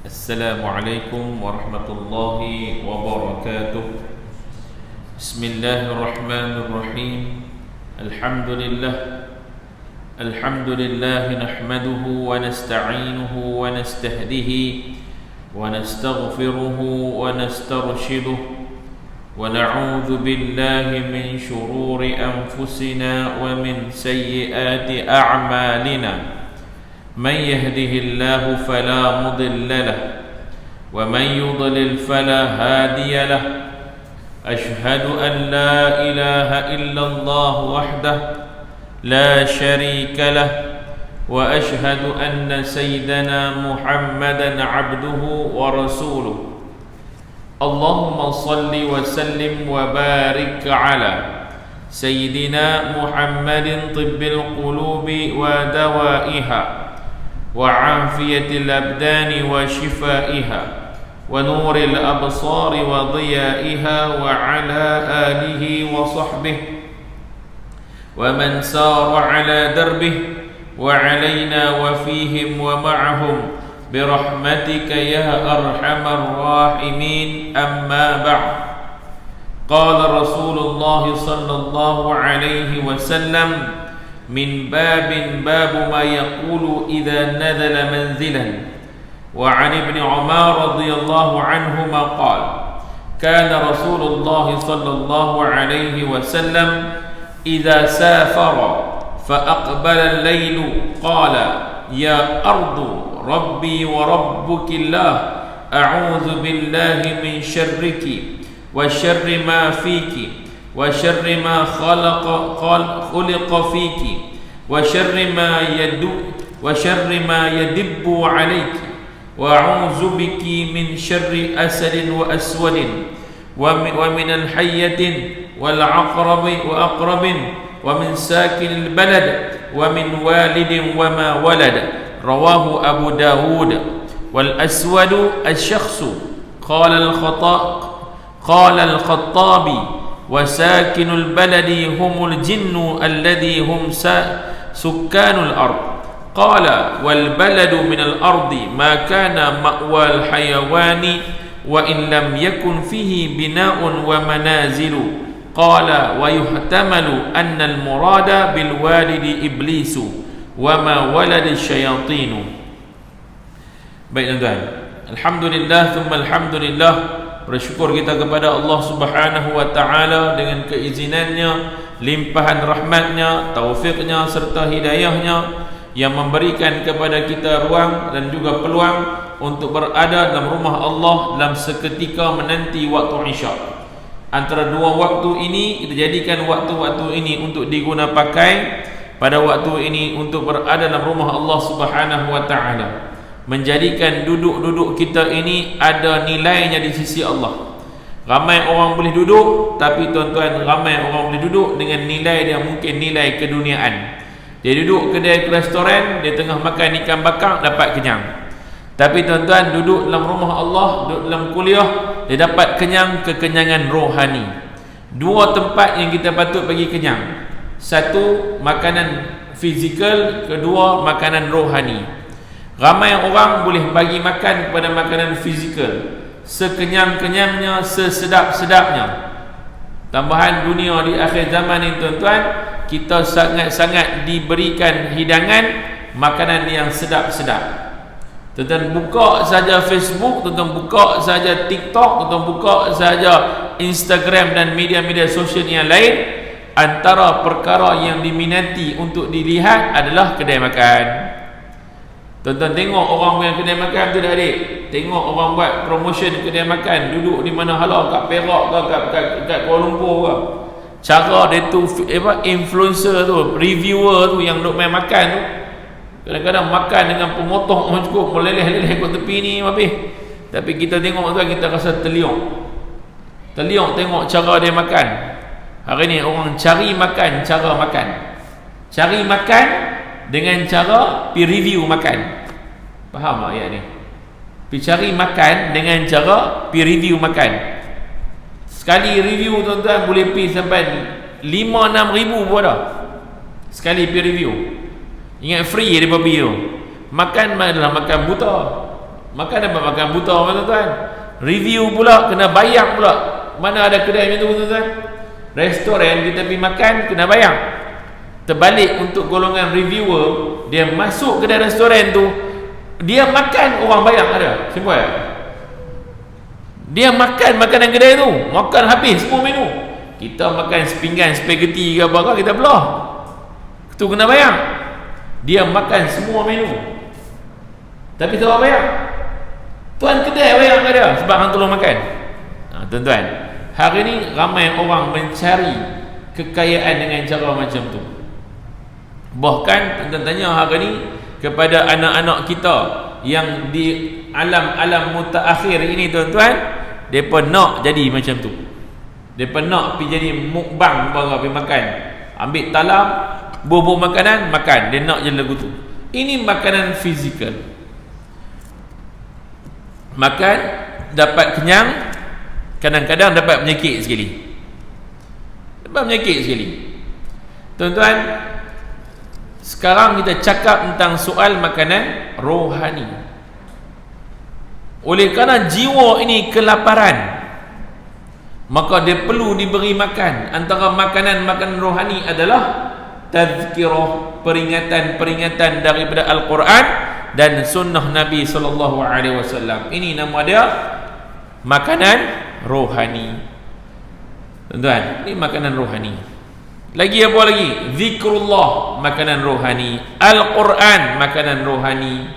السلام عليكم ورحمة الله وبركاته. بسم الله الرحمن الرحيم. الحمد لله نحمده ونستعينه ونستهديه ونستغفره ونسترشده ونعوذ بالله من شرور أنفسنا ومن سيئات أعمالنا. من يهده الله فلا مضل له ومن يضلل فلا هادي له. أشهد أن لا إله إلا الله وحده لا شريك له وأشهد أن سيدنا محمدا عبده ورسوله. اللهم صل وسلم وبارك على سيدنا محمد طب القلوب ودوائها وعافية الأبدان وشفائها ونور الأبصار وضيائها وعلى آله وصحبه ومن سار على دربه وعلينا وفيهم ومعهم برحمتك يا أرحم الراحمين. أما بعد، قال رسول الله صلى الله عليه وسلم: من باب ما يقول إذا نزل منزلا. وعن ابن عمر رضي الله عنهما قال: كان رسول الله صلى الله عليه وسلم إذا سافر فأقبل الليل قال: يا أرض ربي وربك الله، أعوذ بالله من شرك وشر ما فيك وشر ما خلق فيك وشر ما يدب عليك، وأعوذ بك من شر أسد وأسود ومن الحية والعقرب ومن ساكن البلد ومن والد وما ولد. رواه أبو داود. والأسود الشخص. قال الخطابي: وساكن البلد هم الجن الذي هم سكان الأرض. قال: والبلد من الأرض ما كان مأوى الحيوان وإن لم يكن فيه بناء ومنازل. قال: ويحتمل أن المراد بالوالد إبليس وما ولد الشياطين. Baik tuan-tuan, alhamdulillah thumma alhamdulillah, bersyukur kita kepada Allah Subhanahu wa taala dengan keizinannya, limpahan rahmatnya, taufiknya serta hidayahnya yang memberikan kepada kita ruang dan juga peluang untuk berada dalam rumah Allah dalam seketika menanti waktu Isya. Antara dua waktu ini kita jadikan waktu-waktu ini untuk diguna pakai pada waktu ini untuk berada dalam rumah Allah Subhanahu wa taala, menjadikan duduk-duduk kita ini ada nilainya di sisi Allah. Ramai orang boleh duduk, tapi tuan-tuan, ramai orang boleh duduk dengan nilai dia mungkin nilai keduniaan. Dia duduk kedai restoran, dia tengah makan ikan bakar, dapat kenyang. Tapi tuan-tuan, duduk dalam rumah Allah, duduk dalam kuliah, dia dapat kenyang, kekenyangan rohani. Dua tempat yang kita patut bagi kenyang. Satu, makanan fizikal. Kedua, makanan rohani. Ramai orang boleh bagi makan kepada makanan fizikal sekenyang-kenyangnya, sesedap-sedapnya. Tambahan dunia di akhir zaman ini tuan-tuan, kita sangat-sangat diberikan hidangan makanan yang sedap-sedap. Tuan-tuan buka saja Facebook, tuan-tuan buka saja TikTok, tuan-tuan buka saja Instagram dan media-media sosial yang lain, antara perkara yang diminati untuk dilihat adalah kedai makan. Tuan-tuan tengok orang yang kedai makan tu dah adik. Tengok orang buat promotion kedai makan, duduk di mana halau, kat Perak ke kat Kuala Lumpur ke. Cara dia tu influencer tu, reviewer tu yang duk main makan tu, kadang-kadang makan dengan pemotong pun cukup, meleleh-leleh kat tepi ni habis. Tapi kita tengok tu kita rasa terliung tengok cara dia makan. Hari ni orang cari makan cara makan. Cari makan dengan cara pi review makan. Faham tak ayat ni? Pi cari makan dengan cara pi review makan. Sekali review tuan-tuan boleh pi sampai 5-6 ribu pun dah. Sekali pi review. Ingat free dia babi tu. Makan adalah makan buta. Makan dapat makan buta tuan-tuan. Review pula kena bayar pula. Mana ada kedai macam tu tuan-tuan? Restoran kita pergi makan kena bayar. Terbalik untuk golongan reviewer, dia masuk kedai restoran tu, dia makan orang bayar ada. Simple. Dia makan makanan kedai tu, makan habis semua menu. Kita makan sepinggan spaghetti ke apa kita belah. Tu kena bayar. Dia makan semua menu. Tapi tak bayar. Tuan kedai bayar ke dia sebab hang tolong makan. Tuan-tuan, hari ni ramai orang mencari kekayaan dengan cara macam tu. Bahkan tuan-tuan tanya hari ni kepada anak-anak kita yang di alam-alam mutaakhir ini tuan-tuan, depa nak jadi macam tu. Depa nak pergi jadi mukbang baru pergi makan. Ambil talam, bubuh makanan, makan. Dia nak je lagu tu. Ini makanan fizikal. Makan, dapat kenyang, kadang-kadang dapat penyakit sekali. Dapat penyakit sekali. Tuan-tuan, sekarang kita cakap tentang soal makanan rohani. Oleh kerana jiwa ini kelaparan, maka dia perlu diberi makan. Antara makanan-makanan rohani adalah tazkirah, peringatan-peringatan daripada Al-Quran dan sunnah Nabi SAW. Ini nama dia makanan rohani. Tuan-tuan, ini makanan rohani. Lagi apa lagi? Zikrullah, makanan rohani. Al-Quran, makanan rohani.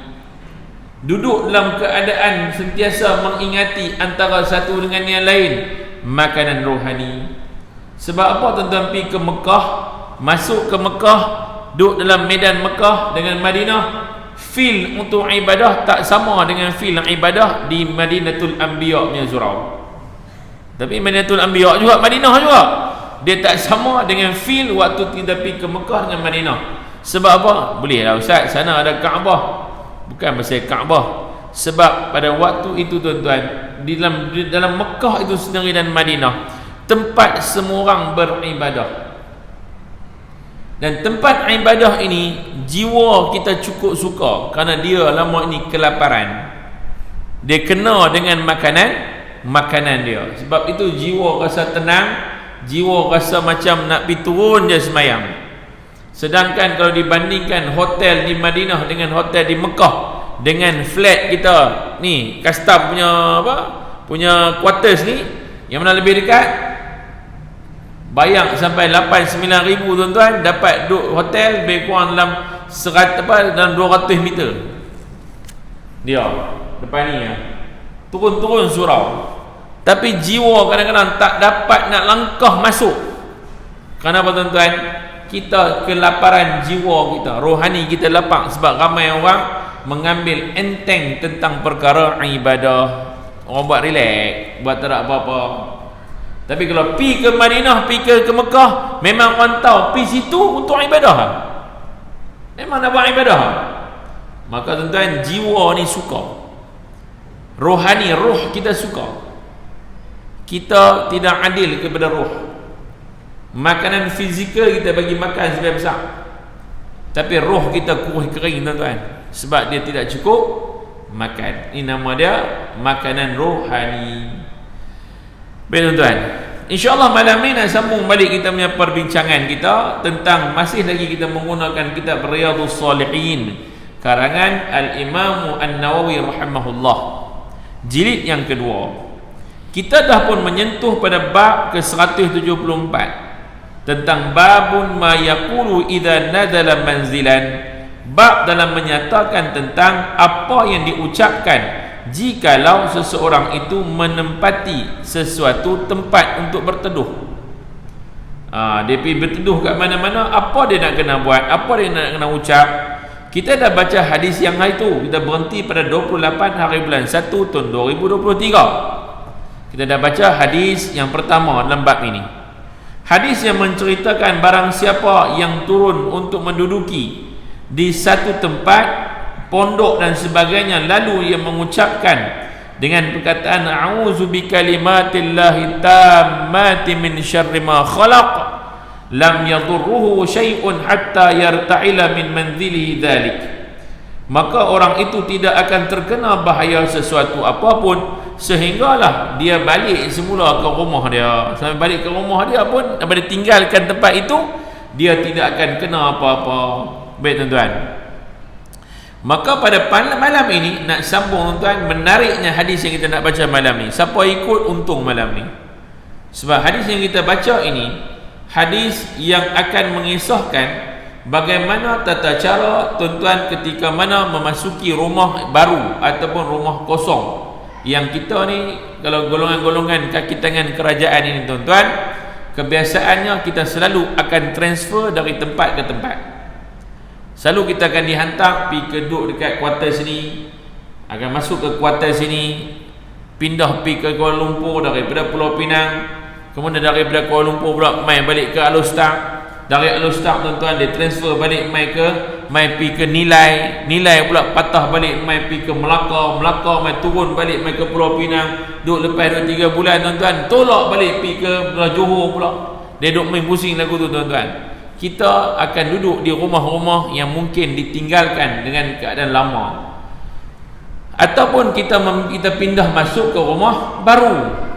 Duduk dalam keadaan sentiasa mengingati antara satu dengan yang lain, makanan rohani. Sebab apa tuan-tuan pergi ke Mekah, masuk ke Mekah, duduk dalam medan Mekah dengan Madinah, feel untuk ibadah tak sama dengan feel ibadah di Madinatul Anbiya punya surau. Tapi Madinatul Anbiya juga, Madinah juga, dia tak sama dengan feel waktu kita pergi ke Mekah dengan Madinah. Sebab apa? Boleh lah Ustaz, sana ada Kaabah. Bukan pasal Kaabah. Sebab pada waktu itu tuan-tuan, di dalam Mekah itu sendiri dan Madinah, tempat semua orang beribadah. Dan tempat ibadah ini, jiwa kita cukup suka kerana dia lama ini kelaparan. Dia kena dengan makanan dia. Sebab itu jiwa rasa tenang, jiwa rasa macam nak pergi turun je semayang. Sedangkan kalau dibandingkan hotel di Madinah dengan hotel di Mekah, dengan flat kita ni, custom punya apa, punya quarters ni, yang mana lebih dekat, bayar sampai 8-9 ribu tuan-tuan, dapat duduk hotel lebih kurang dalam 200 meter dia depan ni ya. Turun-turun surau. Tapi jiwa kadang-kadang tak dapat nak langkah masuk. Kenapa tuan-tuan? Kita kelaparan jiwa kita, rohani kita lapang. Sebab ramai orang mengambil enteng tentang perkara ibadah. Orang buat relax, buat tak ada apa-apa. Tapi kalau pi ke Madinah, pi ke Mekah, memang orang tahu pi situ untuk ibadah. Memang nak buat ibadah. Maka tuan-tuan, jiwa ni suka. Rohani, roh kita suka. Kita tidak adil kepada roh. Makanan fizikal kita bagi makan sebagai besar, tapi roh kita kurus kering tuan-tuan, sebab dia tidak cukup makan. Ini nama dia makanan rohani. Baik tuan-tuan, InsyaAllah malam ni nak sambung balik kita punya perbincangan kita tentang, masih lagi kita menggunakan kitab Riyadhus Salihin karangan Al-Imam An-Nawawi rahimahullah, jilid yang kedua. Kita dah pun menyentuh pada bab ke-174 tentang babun ma yaqulu idza nazala manzilan, bab dalam menyatakan tentang apa yang diucapkan jikalau seseorang itu menempati sesuatu tempat untuk berteduh. Dia pergi berteduh kat mana-mana, apa dia nak kena buat, apa dia nak kena ucap. Kita dah baca hadis yang hari tu, kita berhenti pada 28 hari bulan 1 tahun 2023. Kita dah baca hadis yang pertama dalam bab ini. Hadis yang menceritakan barang siapa yang turun untuk menduduki di satu tempat, pondok dan sebagainya, lalu ia mengucapkan dengan perkataan a'udzu bikalimatillahi tammati min syarri ma khalaq, lam yadurruhu syai'un hatta yarta'ila min manzilihi dzalik. maka orang itu tidak akan terkena bahaya sesuatu apapun sehinggalah dia balik semula ke rumah dia. Sampai balik ke rumah dia pun, daripada tinggalkan tempat itu, dia tidak akan kena apa-apa. Baik tuan-tuan, maka pada malam ini nak sambung tuan-tuan, menariknya hadis yang kita nak baca malam ni. Siapa ikut untung malam ni, sebab hadis yang kita baca ini hadis yang akan mengisahkan bagaimana tata cara tuan-tuan ketika mana memasuki rumah baru ataupun rumah kosong. Yang kita ni, kalau golongan-golongan kaki tangan kerajaan ini tuan-tuan, kebiasaannya kita selalu akan transfer dari tempat ke tempat. Selalu kita akan dihantar pergi ke duduk dekat kuarter sini, akan masuk ke kuarter sini, pindah pergi ke Kuala Lumpur daripada Pulau Pinang, kemudian daripada Kuala Lumpur pula mai balik ke Alostar, dari Alostar tuan-tuan dia transfer balik mai pergi ke Nilai pula patah balik mai pergi ke Melaka mai turun balik mai ke Pulau Pinang, duduk lepas 2-3 bulan tuan-tuan, tolak balik pergi ke Johor pula. Dia duduk main pusing lagu tu tuan-tuan. Kita akan duduk di rumah-rumah yang mungkin ditinggalkan dengan keadaan lama, ataupun kita pindah masuk ke rumah baru.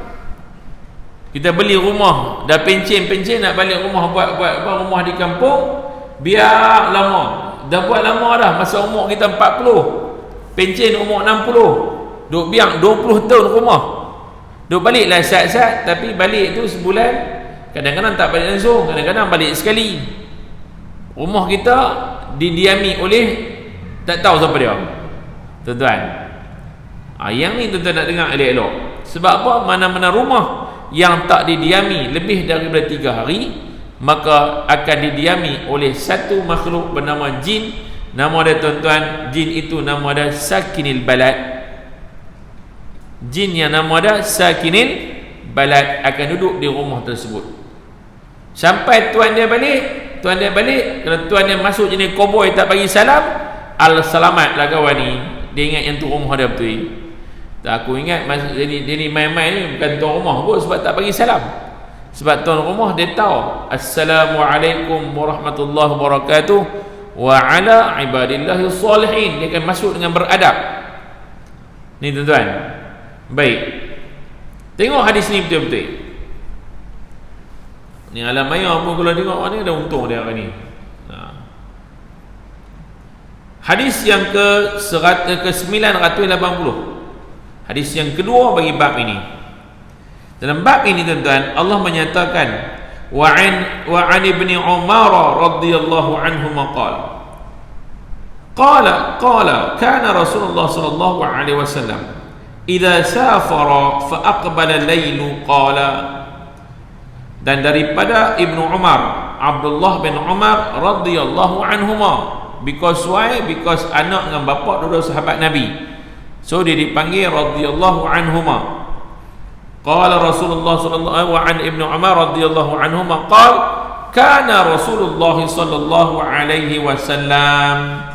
Kita beli rumah dah pencen nak balik rumah, buat rumah di kampung, biar lama. Dah buat lama dah, masa umur kita 40, pencen umur 60, duk biang 20 tahun rumah. Duk baliklah sat-sat, tapi balik tu sebulan, kadang-kadang tak balik langsung, kadang-kadang balik sekali. Rumah kita didiami oleh tak tahu siapa dia tuan-tuan. Yang ni tuan-tuan nak dengar elok-elok. Sebab apa? Mana-mana rumah yang tak didiami lebih daripada 3 hari, maka akan didiami oleh satu makhluk bernama jin. Nama dia tuan-tuan, jin itu nama dia Sakinil Balad. Jin yang nama dia Sakinil Balad akan duduk di rumah tersebut sampai tuan dia balik. Kalau tuan dia masuk jenis koboi tak bagi salam, al-selamat lah kawan ni. Dia ingat yang tu rumah dia betul. Tak, aku ingat dia ni main-main ni bukan tuan rumah pun, sebab tak bagi salam. Sebab tuan rumah dia tahu Assalamualaikum warahmatullahi wabarakatuh wa ala ibadillahi salihin. Dia akan masuk dengan beradab. Ni tuan-tuan. Baik, tengok hadis ni betul-betul. Ni alam maya pun kalau tengok ni ada untung dia hari ni. Hadis yang ke 980. Hadis yang kedua bagi bab ini. Dalam bab ini tuan-tuan, Allah menyatakan wa an ibni Umar radhiyallahu anhu qala kana Rasulullah sallallahu alaihi wasallam idza safara fa aqbala al-lailu qala. Dan daripada Ibnu Umar, Abdullah bin Umar radhiyallahu anhuma, because why? Because anak dengan bapa dua sahabat Nabi, so dia dipanggil radhiyallahu anhuma. Qala Rasulullah sallallahu wa an Ibnu Umar radhiyallahu anhuma qala kana Rasulullah sallallahu alaihi wasallam,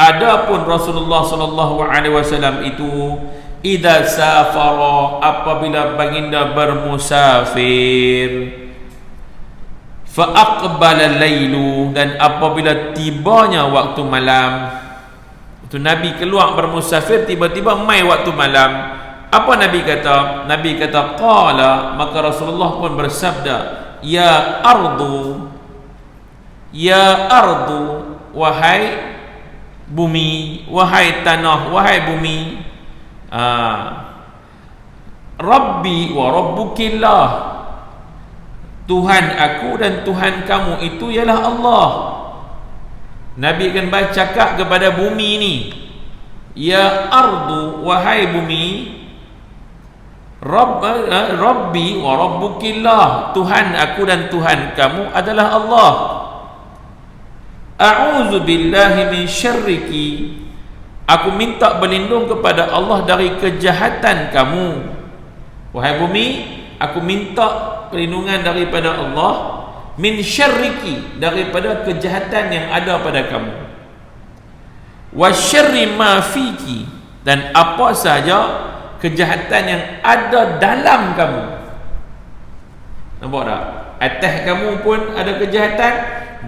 adapun Rasulullah sallallahu alaihi wasallam itu idza safara, apabila baginda bermusafir, fa aqbala lailu, dan apabila tibanya waktu malam. Itu Nabi keluar bermusafir, tiba-tiba mai waktu malam. Apa Nabi kata? Nabi kata qala, maka Rasulullah pun bersabda, ya ardu, wahai bumi, wahai tanah, wahai bumi, Rabbi wa rabbukillah, Tuhan aku dan Tuhan kamu itu ialah Allah. Nabi akan cakap kepada bumi ni, ya ardu, wahai bumi, Rabbi wa rabbukillah, Tuhan aku dan Tuhan kamu adalah Allah. A'udzu billahi min syarriki, aku minta berlindung kepada Allah dari kejahatan kamu. Wahai bumi, aku minta perlindungan daripada Allah, min syarriki, daripada kejahatan yang ada pada kamu, wa syarri ma fiki, dan apa sahaja kejahatan yang ada dalam kamu. Nampak tak? Atas kamu pun ada kejahatan,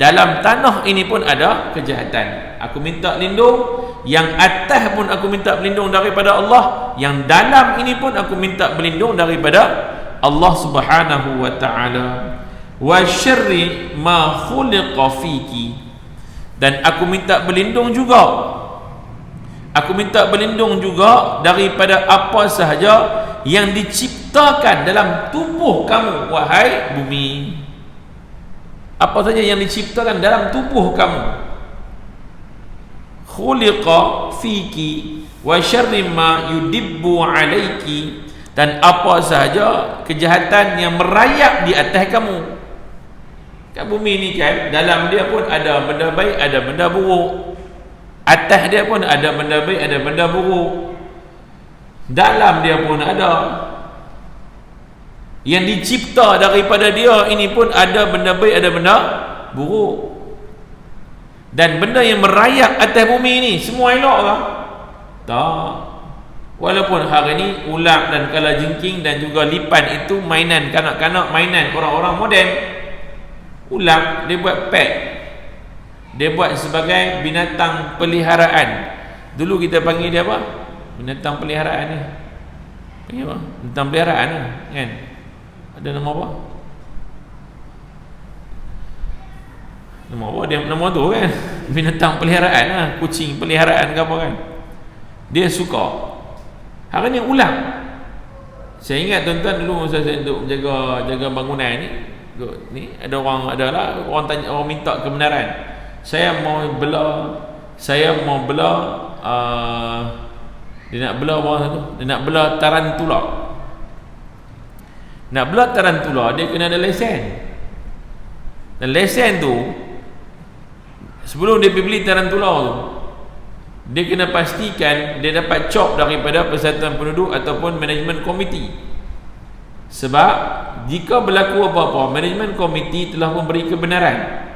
dalam tanah ini pun ada kejahatan. Aku minta lindung, yang atas pun aku minta berlindung daripada Allah, yang dalam ini pun aku minta berlindung daripada Allah Subhanahu wa taala. Wa syarri ma khuliqa fiki, dan aku minta berlindung juga, aku minta berlindung juga daripada apa sahaja yang diciptakan dalam tubuh kamu, wahai bumi. Apa saja yang diciptakan dalam tubuh kamu. Khuliqa fiki wa syarri ma yudibbu alaiki, dan apa sahaja kejahatan yang merayap di atas kamu. Kat bumi ni kan, dalam dia pun ada benda baik, ada benda buruk. Atas dia pun ada benda baik, ada benda buruk. Dalam dia pun ada. Yang dicipta daripada dia ini pun ada benda baik, ada benda buruk. Dan benda yang merayap atas bumi ni semua elok ke? Tak. Walaupun hari ni ular dan kalajengking dan juga lipan itu mainan kanak-kanak, mainan orang-orang moden. Ular dia buat pet, dia buat sebagai binatang peliharaan. Dulu kita panggil dia apa? Binatang peliharaan ni. Panggil apa? Binatang peliharaan kan? Ada nama apa? Nama apa dia, nama tu kan? Binatang peliharaan lah, kucing peliharaan ke apa kan? Dia suka. Hari ni ulang. Saya ingat tuan-tuan dulu masa saya untuk jaga bangunan ni ada orang, adalah orang tanya, orang minta kebenaran. Saya mau bela dia nak bela apa tu? Dia nak bela tarantula. Nak bela tarantula dia kena ada lesen. Dan lesen tu, sebelum dia pergi beli tarantula tu, dia kena pastikan dia dapat cop daripada Persatuan Penduduk ataupun Management Komiti. Sebab jika berlaku apa-apa, Management Komiti telah memberi kebenaran.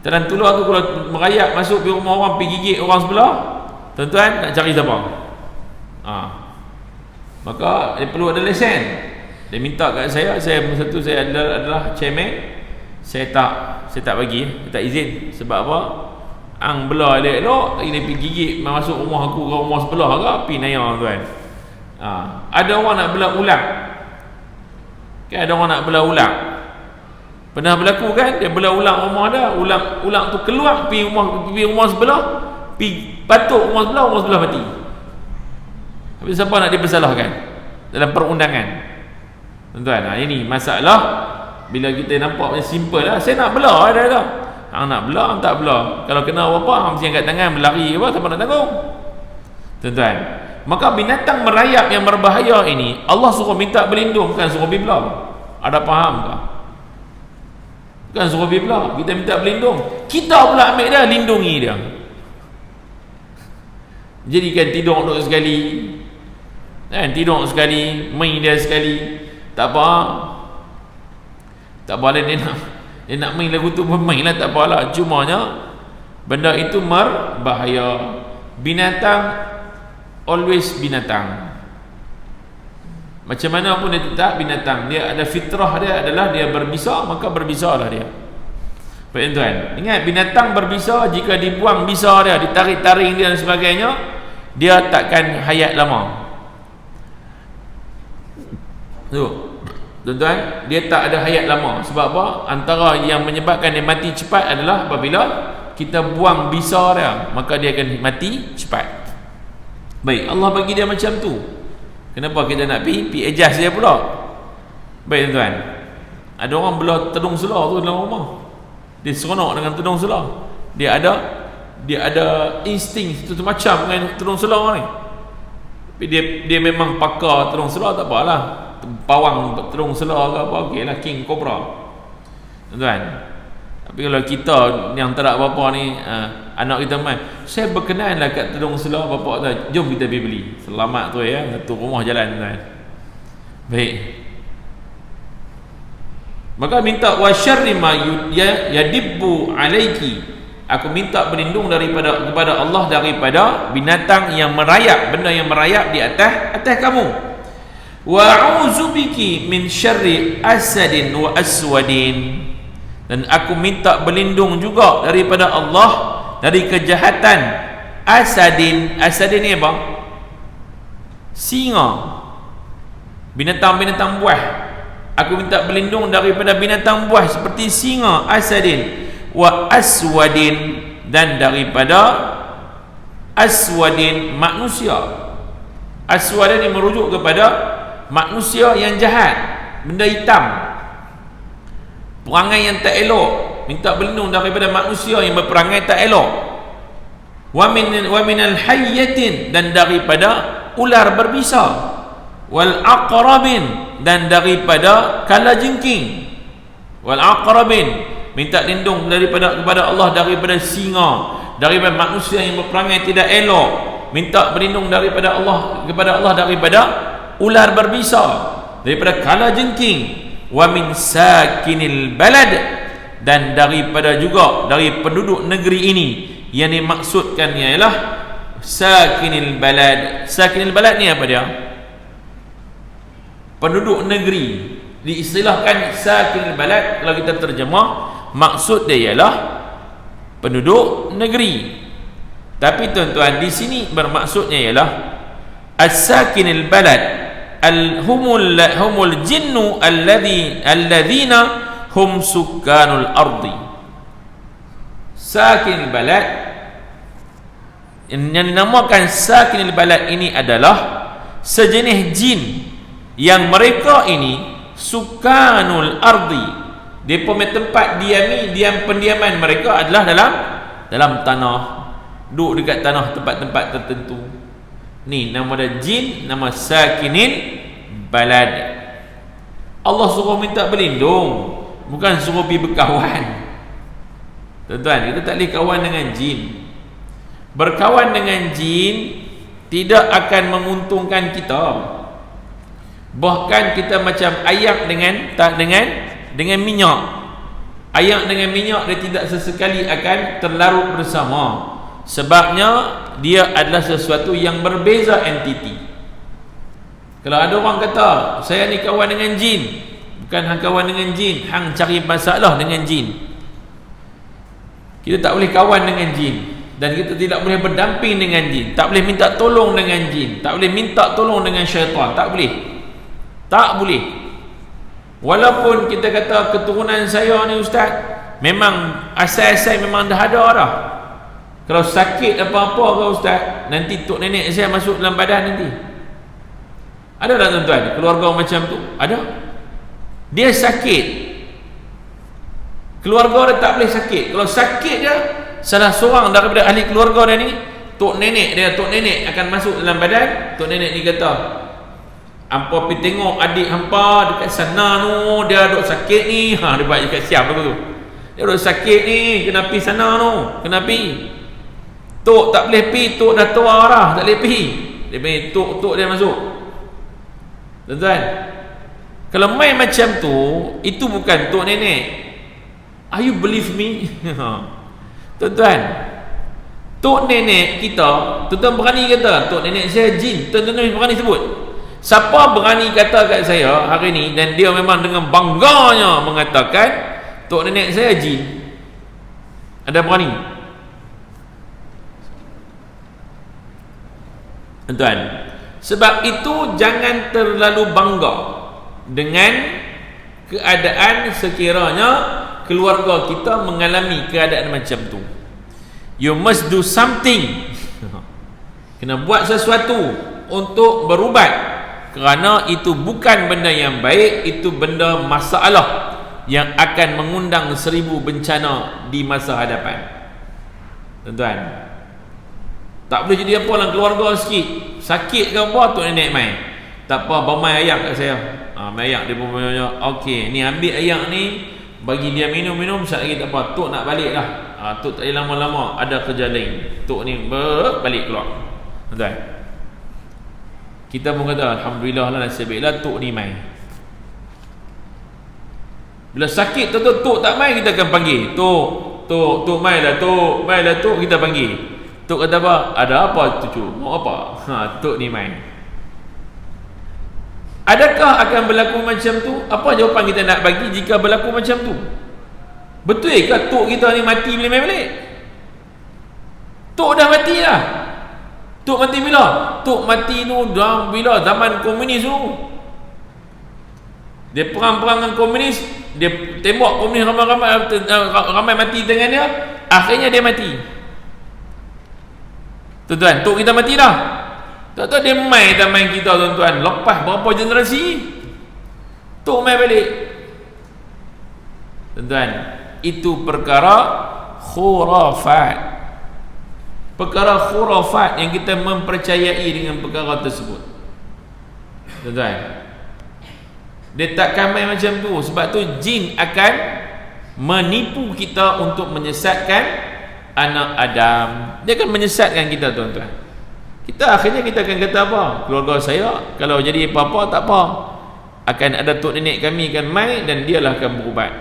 Tarantula tu kalau merayap masuk di rumah orang, pergi gigit orang sebelah, tuan-tuan nak cari siapa? Maka dia perlu ada lesen. Dia minta kat saya masa tu saya adalah chairman. Saya tak bagi, saya tak izin. Sebab apa? Ang belah elok-elok, dia pergi gigit masuk rumah aku ke rumah sebelah ke, api naya tuan. Ada orang nak belah ulang. Kan ada orang nak belah ulang. Pernah berlaku kan, dia belah ulang rumah dia, ulang tu keluar pergi rumah sebelah, pergi patuk rumah sebelah mati. Habis siapa nak dipersalahkan dalam perundangan? Tuan-tuan, ini masalah. Bila kita nampak macam simple lah, saya nak belah ada dah. Hang nak belah, hang tak belah. Kalau kena apa-apa, hang mesti angkat tangan berlari apa, siapa nak tanggung? Tuan-tuan, maka binatang merayap yang berbahaya ini Allah suruh minta berlindung, bukan suruh pergi belah. Ada faham tak? Bukan suruh pergi belah, kita minta berlindung. Kita pula ambil dia, lindungi dia. Jadikan tidur duduk sekali, kan, tidur sekali, main dia sekali, tak apa. Tak boleh dia nak main lagu tu pun main lah, tak apalah. Cumanya benda itu berbahaya. Binatang always binatang. Macam mana pun dia tetap binatang. Dia ada fitrah dia adalah dia berbisa, maka berbisalah dia. Baik tuan, ingat binatang berbisa, jika dibuang bisa dia, ditarik-taring dia dan sebagainya, dia takkan hayat lama. Tu tuan-tuan, dia tak ada hayat lama. Sebab apa? Antara yang menyebabkan dia mati cepat adalah apabila kita buang bisa dia, maka dia akan mati cepat. Baik, Allah bagi dia macam tu. Kenapa kita nak pergi adjust dia pula? Baik tuan-tuan, ada orang belah tudung selah tu dalam rumah. Dia seronok dengan tudung selah. Dia ada insting tu macam dengan tudung selah ni. Tapi dia memang pakar tudung selah, tak apalah. Pawang terung selah ke apa, okey lah, king cobra tuan. Tapi kalau kita yang tak ada apa-apa ni, anak kita main, saya berkenan lah kat terung selah bapak tu, jom kita pergi beli. Selamat tu ya, satu rumah jalan tuan. Baik, maka minta wa syarri ma yadibbu alaiki, aku minta berlindung kepada Allah daripada binatang yang merayap, benda yang merayap di atas kamu. Wa a'udzubiki min syarri asadin wa aswadin, Dan aku minta berlindung juga daripada Allah dari kejahatan asadin. Asadin ni apa? Singa, binatang-binatang buah. Aku minta berlindung daripada binatang buah seperti singa, asadin. Wa aswadin, dan daripada aswadin, manusia. Aswadin ini merujuk kepada manusia yang jahat, benda hitam, perangai yang tak elok. Minta berlindung daripada manusia yang berperangai tak elok. Wa minal hayyatin, dan daripada ular berbisa. Wal aqrabin, dan daripada kalajengking. Wal aqrabin, minta lindung kepada Allah daripada singa, daripada manusia yang berperangai tidak elok. Minta berlindung kepada Allah daripada ular berbisa, daripada kalajengking. Wa min sakinil balad, dan daripada juga dari penduduk negeri ini. Yang dimaksudkan ialah sakinil balad. Sakinil balad ni apa dia? Penduduk negeri. Diistilahkan sakinil balad, kalau kita terjemah, maksud dia ialah penduduk negeri. Tapi tuan-tuan, di sini bermaksudnya ialah as-sakinil balad humul jinnu alladhina hum sukkanul ardi. Sakinil balad yang dinamakan sakinil balad ini adalah sejenis jin yang mereka ini sukkanul ardi. Dia punya tempat pendiaman mereka adalah dalam tanah, duduk dekat tanah, tempat-tempat tertentu. Ni nama dia jin, nama sakinil balad. Allah suruh minta berlindung, bukan suruh pergi berkawan. Tuan-tuan, kita tak boleh kawan dengan jin. Berkawan dengan jin tidak akan menguntungkan kita. Bahkan kita macam ayak dengan minyak. Ayak dengan minyak dia tidak sesekali akan terlarut bersama. Sebabnya dia adalah sesuatu yang berbeza entiti. Kalau ada orang kata saya ni kawan dengan jin, bukan hang kawan dengan jin, hang cari masalah dengan jin. Kita tak boleh kawan dengan jin, dan kita tidak boleh berdamping dengan jin, tak boleh minta tolong dengan jin, tak boleh minta tolong dengan syaitan, tak boleh. Tak boleh. Walaupun kita kata keturunan saya ni ustaz, memang asal-asal memang dah ada dah. Kalau sakit apa-apa ke ustaz, nanti tok nenek saya masuk dalam badan nanti. Ada tak tuan-tuan keluarga macam tu? Ada. Dia sakit, keluarga dia tak boleh sakit. Kalau sakit dia, salah seorang daripada ahli keluarga dia ni, tok nenek akan masuk dalam badan. Tok nenek ni kata, hampa pergi tengok adik hampa dekat sana tu, dia duk sakit ni. Dia buat dekat siap tu. Dia duk sakit ni, kena pergi sana tu, kena pergi. Tok tak boleh pergi, tok dah tua dah, tak boleh pergi. Dia pergi, tok dia masuk. Tuan-tuan, kalau main macam tu, itu bukan tok nenek. Are you believe me? Tuan-tuan, tok nenek kita, tuan-tuan berani kata tok nenek saya jin? Tuan-tuan berani sebut? Siapa berani kata kat saya hari ni, dan dia memang dengan bangganya mengatakan tok nenek saya jin? Ada berani? Tuan-tuan, sebab itu jangan terlalu bangga dengan keadaan sekiranya keluarga kita mengalami keadaan macam tu. You must do something. Kena buat sesuatu untuk berubat, kerana itu bukan benda yang baik, itu benda masalah yang akan mengundang 1000 bencana di masa hadapan. Tuan-tuan, tak boleh jadi apa dalam keluarga sikit sakit ke apa, tok nenek main, tak apa, bamai ayak kat saya. Main ayak, dia pun okey, ni ambil ayak ni, bagi dia minum-minum, sekejap lagi tak apa, tok nak balik dah. Tok tak boleh lama-lama, ada kerja lain. Tok ni balik keluar. Tuan-tuan, kita pun kata alhamdulillah lah, nasib baiklah tok ni main. Bila sakit tok tak main, kita akan panggil tok mainlah tok, kita panggil. Tok kata apa? Ada apa cucu? Mau apa? Tok ni main. Adakah akan berlaku macam tu? Apa jawapan kita nak bagi jika berlaku macam tu? Betul ke tok kita ni mati boleh main balik? Tok dah mati dah. Tok mati bila? Tok mati tu dah bila zaman komunis tu. Dia perang-perang dengan komunis, dia tembak komunis ramai mati dengan dia, akhirnya dia mati. Tuan-tuan, tok kita mati dah. Tak dia main kita tuan-tuan. Lepas berapa generasi, tok main balik. Tuan-tuan, itu perkara khurafat. Perkara khurafat yang kita mempercayai dengan perkara tersebut. Tuan-tuan, dia takkan main macam tu. Sebab tu jin akan menipu kita untuk menyesatkan anak Adam. Dia akan menyesatkan kita tuan-tuan. Akhirnya kita akan kata apa? Keluarga saya kalau jadi apa-apa tak apa, akan ada tok nenek kami akan mai dan dialah akan berubat.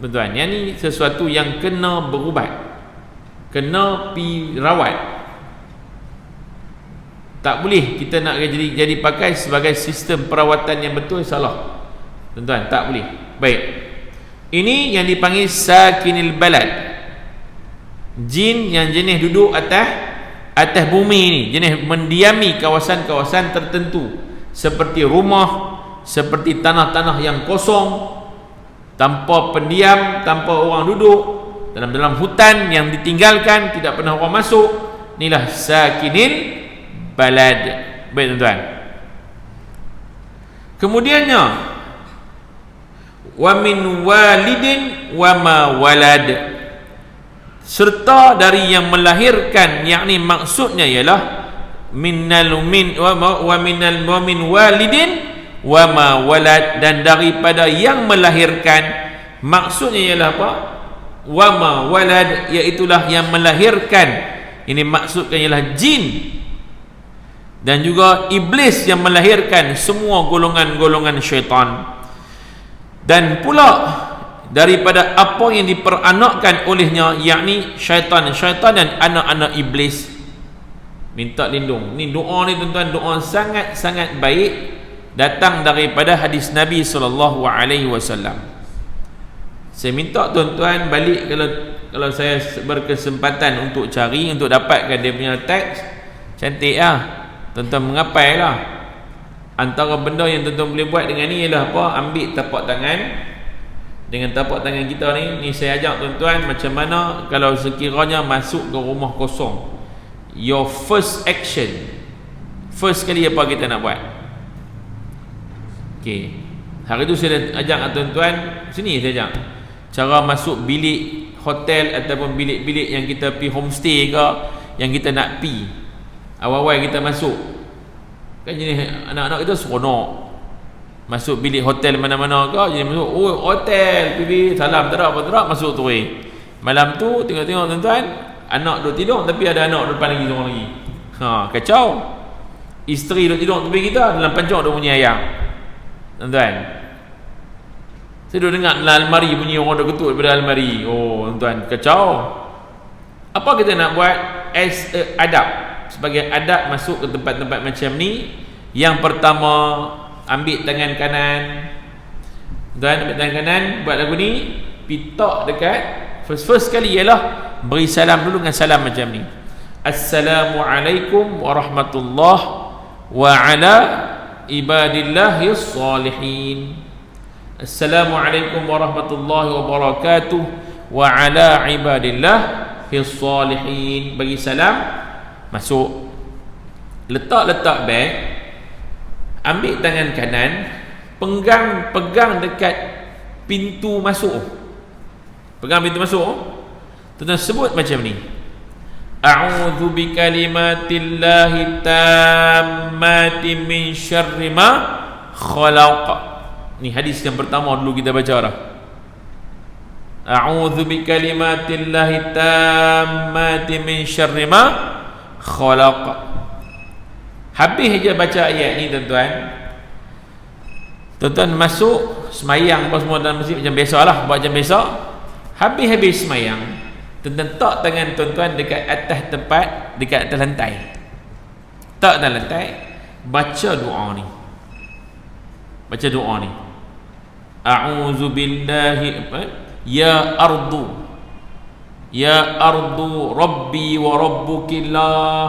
Tuan-tuan, yang ni sesuatu yang kena berubat, kena pi rawat. Tak boleh kita nak jadi pakai sebagai sistem perawatan yang betul, salah. Tuan-tuan, tak boleh. Baik. Ini yang dipanggil sakinil balad. Jin yang jenis duduk atas bumi ni, jenis mendiami kawasan-kawasan tertentu, seperti rumah, seperti tanah-tanah yang kosong, tanpa pendiam, tanpa orang duduk, dalam hutan yang ditinggalkan, tidak pernah orang masuk. Inilah sakinil balad. Baik tuan-tuan. Kemudiannya, wa min walidin wa ma walad, serta dari yang melahirkan, yakni maksudnya ialah min walidin wa ma walad, dan daripada yang melahirkan, maksudnya ialah apa? Wa ma walad, iaitulah yang melahirkan. Ini maksudnya ialah jin dan juga iblis yang melahirkan semua golongan-golongan syaitan. Dan pula daripada apa yang diperanakkan olehnya, yakni syaitan-syaitan dan anak-anak iblis. Minta lindung. Ni doa ni tuan-tuan, doa sangat-sangat baik, datang daripada hadis Nabi SAW. Saya minta tuan-tuan balik, kalau saya berkesempatan untuk cari, untuk dapatkan dia punya teks, cantik lah. Tuan-tuan mengapai lah. Antara benda yang tuan-tuan boleh buat dengan ni ialah apa? Ambil tapak tangan. Dengan tapak tangan kita ni saya ajak tuan-tuan macam mana kalau sekiranya masuk ke rumah kosong. Your first action, first kali apa kita nak buat? Okay, hari tu saya ajak tuan-tuan, sini saya ajak, cara masuk bilik hotel ataupun bilik-bilik yang kita pergi homestay ke, yang kita nak pergi, awal-awal kita masuk kan, jenis anak-anak kita seronok masuk bilik hotel mana-mana ke, jadi masuk, oh hotel, pergi salam, terak masuk tu. Malam tu tengok-tengok tuan-tuan, anak duduk tidur tapi ada anak depan lagi, seorang lagi. Kacau. Isteri duduk tidur tepi kita, dalam pancok duduk bunyi ayam. Tuan-tuan, saya duduk dengar dalam almari bunyi orang duduk ketuk daripada almari. Oh tuan-tuan, kacau. Apa kita nak buat as adab, sebagai adab masuk ke tempat-tempat macam ni? Yang pertama, ambil tangan kanan. Dan ambil tangan kanan, buat lagu ni, pitak dekat first kali ialah beri salam dulu dengan salam macam ni. Assalamualaikum warahmatullahi wa ala ibadillahis salihin. Assalamualaikum warahmatullahi wabarakatuh wa ala ibadillahis salihin. Bagi salam, masuk. Letak beg, ambil tangan kanan, pegang dekat pintu masuk. Pegang pintu masuk. Tuan-tuan sebut macam ni. A'udzu bikalimatillahi tammati min syarri ma khalaq. Ni hadis yang pertama dulu kita baca dah. A'udzu bikalimatillahi tammati min syarri ma khalaq. Habis je baca ayat ni tuan-tuan. Tuan-tuan masuk semayang apa semua dalam masjid macam biasalah, buat macam biasa. Habis semayang, tuan-tuan tak tangan tuan-tuan dekat atas tempat, dekat atas lantai. Tak atas lantai, baca doa ni. Baca doa ni. A'udzu billahi ya ardu rabbi wa rabbukillah,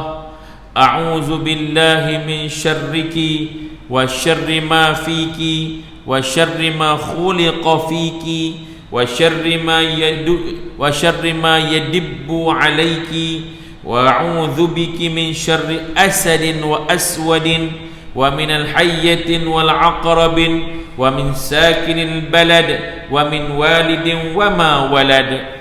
a'udzu billahi min syarriki wa syarri ma fiki wa syarri ma khuliqa fiki wa syarri ma yadibbu alayki wa a'udzu biki min syarri asadin wa aswadin wa min al-hayyatin wal aqrabin wa min sakinil balad wa min walidin wa ma walad.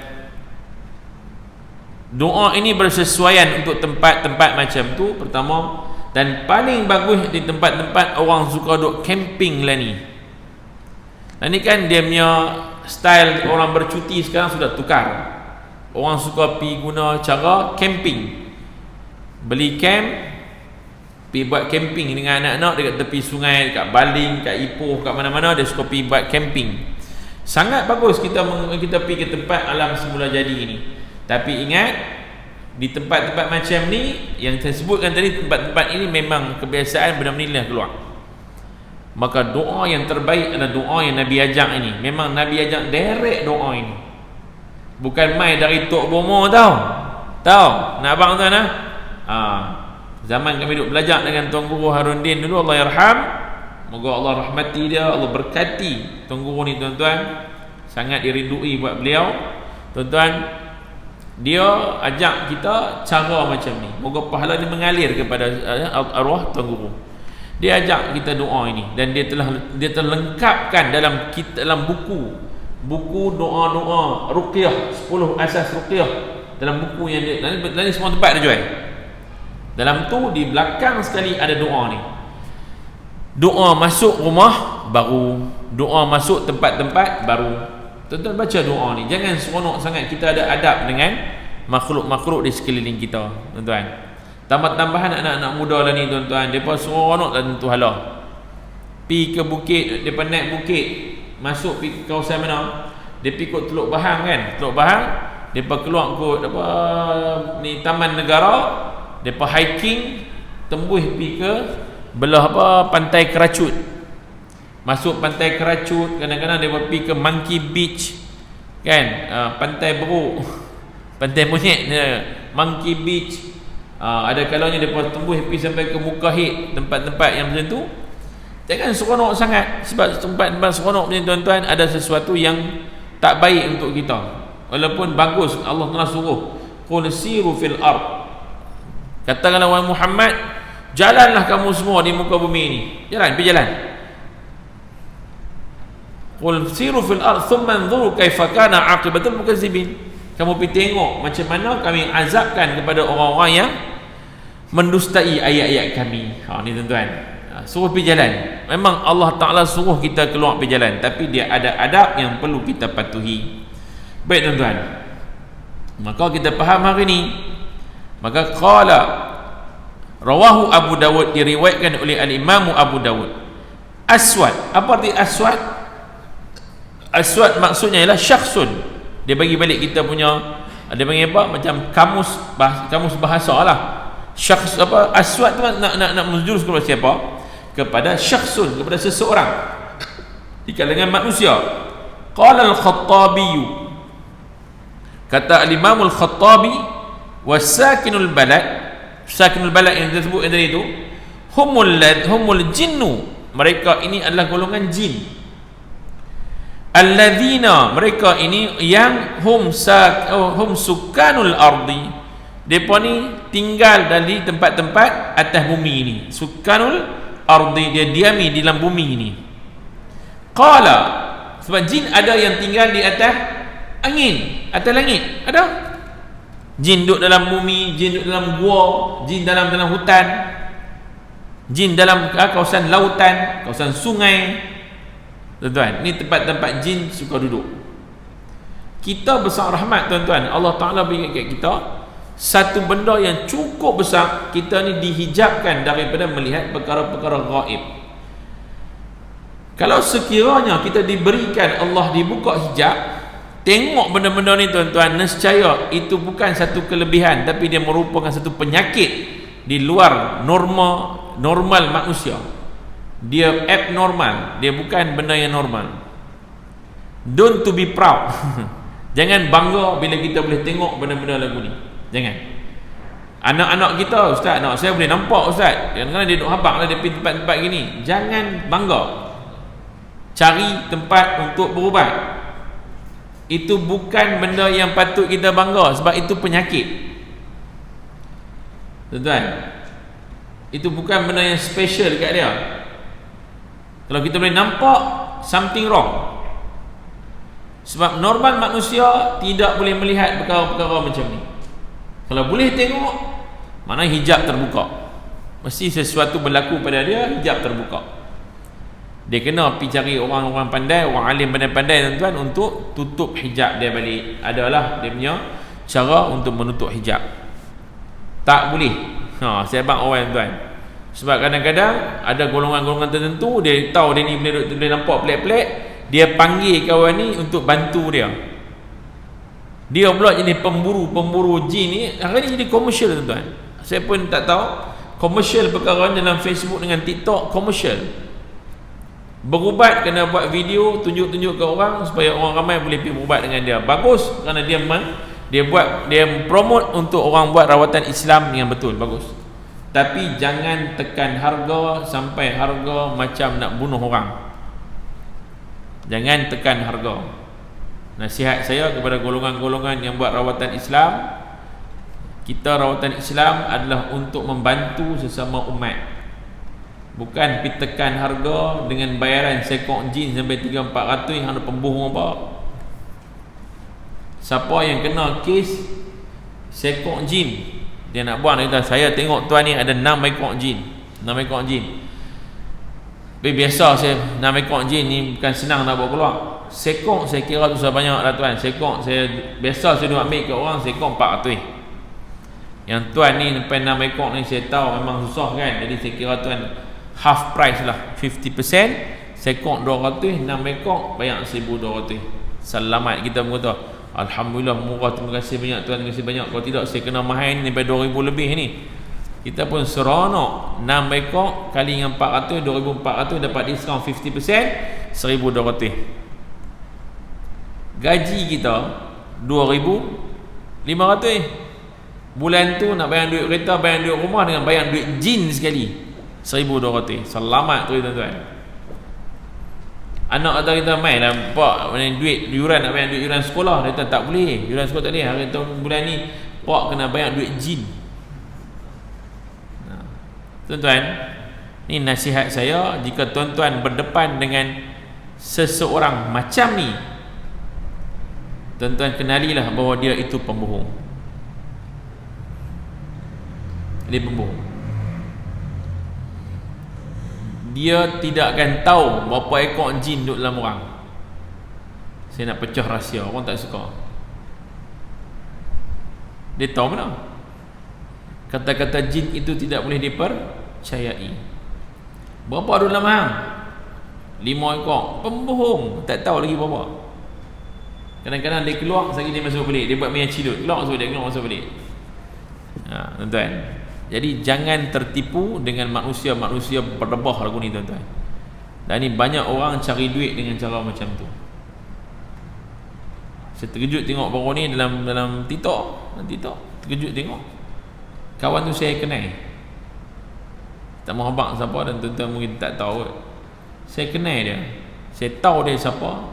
Doa ini bersesuaian untuk tempat-tempat macam tu pertama, dan paling bagus di tempat-tempat orang suka duk camping lah ni. Dan ni kan dia punya style orang bercuti sekarang sudah tukar. Orang suka pergi guna cara camping, beli camp, pergi buat camping dengan anak-anak dekat tepi sungai, dekat Baling, dekat Ipoh, kat mana-mana dia suka pergi buat camping. Sangat bagus kita pergi ke tempat alam semula jadi ini. Tapi ingat, di tempat-tempat macam ni yang saya sebutkan tadi, tempat-tempat ini memang kebiasaan benda-benda ni keluar. Maka doa yang terbaik adalah doa yang Nabi ajak ini. Memang Nabi ajak direct doa ini, bukan mai dari Tok Bomo tahu nak abang tuan lah. Zaman kami duduk belajar dengan Tuan Guru Haruddin dulu, Allah yarham, moga Allah rahmati dia, Allah berkati Tuan Guru ni tuan-tuan, sangat dirindui buat beliau tuan-tuan. Dia ajak kita cara macam ni, moga pahala ni mengalir kepada arwah Tuan Guru. Dia ajak kita doa ini, dan dia telah lengkapkan dalam buku doa-doa ruqyah, 10 asas ruqyah, dalam buku yang dia dan semua tempat dia jual. Dalam tu di belakang sekali ada doa ni. Doa masuk rumah baru, doa masuk tempat-tempat baru. Tuan-tuan baca doa ni, jangan seronok sangat. Kita ada adab dengan makhluk-makhluk di sekeliling kita tuan-tuan. Tambah-tambahan anak-anak muda lah ni tuan-tuan, depa seronok dan tentu hala. Pi ke bukit, depa naik bukit, masuk pi ke kawasan mana? Dia pi kot Teluk Bahang kan? Teluk Bahang, depa keluar kot apa ni Taman Negara, depa hiking tembus pi ke belah apa Pantai Keracut. Masuk Pantai Keracut, kadang-kadang dia pergi ke Monkey Beach kan, Pantai Beruk, Pantai Monyet, Monkey Beach. Ada kalanya dia tembus pergi sampai ke Mukahid, tempat-tempat yang macam tu. Jangan seronok sangat, sebab tempat-tempat seronok ni tuan-tuan ada sesuatu yang tak baik untuk kita. Walaupun bagus, Allah telah suruh qul siru fil ard, katakanlah wahai Muhammad, jalanlah kamu semua di muka bumi ini. Pergi jalan. Qul siru fil ard thumma anzuru kaifa kana aqibatul mukazzibin. Kamu pergi tengok macam mana kami azabkan kepada orang-orang yang mendustai ayat-ayat kami. Ni tuan-tuan, suruh pergi jalan. Memang Allah Ta'ala suruh kita keluar pergi jalan, tapi dia ada adab yang perlu kita patuhi. Baik tuan-tuan, maka kita faham hari ni. Maka qala rawahu Abu Dawud, diriwayatkan oleh al-Imam Abu Dawud. Aswad, apa arti aswad? Aswad maksudnya ialah syakhsun. Dia bagi balik kita punya, dia panggil apa, macam kamus bahasa lah. Syakhs apa, aswad tu nak menjurus kepada siapa? Kepada syakhsun, kepada seseorang di kalangan manusia. Qala al-Khattabi, kata al-Imam al-Khattabi, wasakinul balad, sakinul balad yang disebut tadi itu, humul jinnu, mereka ini adalah golongan jin. Alladzina, mereka ini yang hum sukanul ardi, depa ni tinggal dari tempat-tempat atas bumi ini. Sukanul ardi, dia diami di dalam bumi ini. Qala, sebab jin ada yang tinggal di atas angin, atas langit ada. Jin duduk dalam bumi, jin duduk dalam gua, jin dalam hutan, jin dalam kawasan lautan, kawasan sungai. Tuan-tuan, ni tempat-tempat jin suka duduk. Kita besar rahmat tuan-tuan, Allah Ta'ala beri kat kita satu benda yang cukup besar. Kita ni dihijabkan daripada melihat perkara-perkara gaib. Kalau sekiranya kita diberikan, Allah dibuka hijab, tengok benda-benda ni tuan-tuan, nescaya itu bukan satu kelebihan, tapi dia merupakan satu penyakit di luar normal manusia. Dia abnormal, dia bukan benda yang normal. Don't to be proud. Jangan bangga bila kita boleh tengok benda-benda lagu ni. Jangan. Anak-anak kita, ustaz, anak saya boleh nampak ustaz, kadang-kadang dia duduk habaq lah, dia pergi tempat-tempat gini. Jangan bangga. Cari tempat untuk berubat. Itu bukan benda yang patut kita bangga, sebab itu penyakit. Tuan-tuan, itu bukan benda yang special dekat dia. Kalau kita boleh nampak, something wrong. Sebab normal manusia tidak boleh melihat perkara-perkara macam ni. Kalau boleh tengok, mana hijab terbuka. Mesti sesuatu berlaku pada dia, hijab terbuka. Dia kena pergi cari orang-orang pandai, orang alim pandai-pandai tuan-tuan, untuk tutup hijab dia balik. Adalah dia punya cara untuk menutup hijab. Tak boleh. Saya bang orang tuan. Sebab kadang-kadang ada golongan-golongan tertentu, dia tahu dia ni boleh nampak pelik-pelik, dia panggil kawan ni untuk bantu dia. Dia pula jadi pemburu jin ni. Hari ni jadi komersial tuan-tuan. Saya pun tak tahu. Komersial perkara dalam Facebook dengan TikTok, komersial. Berubat kena buat video, tunjuk-tunjuk ke orang supaya orang ramai boleh pergi berubat dengan dia. Bagus, kerana dia promote untuk orang buat rawatan Islam yang betul, bagus. Tapi jangan tekan harga sampai harga macam nak bunuh orang. Jangan tekan harga. Nasihat saya kepada golongan-golongan yang buat rawatan Islam, kita rawatan Islam adalah untuk membantu sesama umat. Bukan pergi tekan harga dengan bayaran sekok jin sampai 300-400 yang ada pembohong apa. Siapa yang kena kes sekok jin, dia nak buang, dia kata, saya tengok tuan ni ada 6 ekor jin. 6 ekor jin. Tapi biasa saya 6 ekor jin ni bukan senang nak bawa keluar. Sekok saya kira tu sudah banyak lah tuan. Sekok saya biasa saya duk ambil ke orang sekok 400. Yang tuan ni sampai 6 ekor ni saya tahu memang susah kan. Jadi saya kira tuan half price lah, 50%. Sekok 200, 6 ekor bayar 1,200. Selamat kita berkata, alhamdulillah murah, terima kasih banyak tuan, terima kasih banyak. Kalau tidak saya kena mahal ni sampai 2,000 lebih ni. Kita pun seronok. 6 ekor kali dengan 400, 2,400, dapat diskaun 50%, 1,200. Gaji kita 2,500. Bulan tu nak bayar duit kereta, bayar duit rumah dengan bayar duit jin sekali, 1,200. Selamat tu tuan-tuan. Anak kata kita main lah pak, duit yuran, nak bayar duit yuran sekolah. Dia kata tak boleh, yuran sekolah tak boleh. Hari tahun bulan ni pak kena bayar duit jin. Tuan-tuan, ni nasihat saya. Jika tuan-tuan berdepan dengan seseorang macam ni, tuan-tuan kenalilah bahawa dia itu pembohong. Dia pembohong. Dia tidak akan tahu berapa ekor jin duduk dalam orang. Saya nak pecah rahsia, orang tak suka. Dia tahu mana kata-kata jin itu tidak boleh dipercayai. Berapa duduk dalam hang? 5 ekor. Pembohong, tak tahu lagi berapa. Kadang-kadang dia keluar, sekali dia masuk balik. Dia buat minyak cilut, keluar masuk balik, keluar masuk balik. Tuan-tuan, jadi jangan tertipu dengan manusia-manusia berdebah lagu ni tuan-tuan. Dan ni banyak orang cari duit dengan cara macam tu. Saya terkejut tengok baru ni dalam TikTok. Terkejut tengok. Kawan tu saya kenal. Tak mahu habaq siapa, dan tuan-tuan mungkin tak tahu. Saya kenal dia. Saya tahu dia siapa.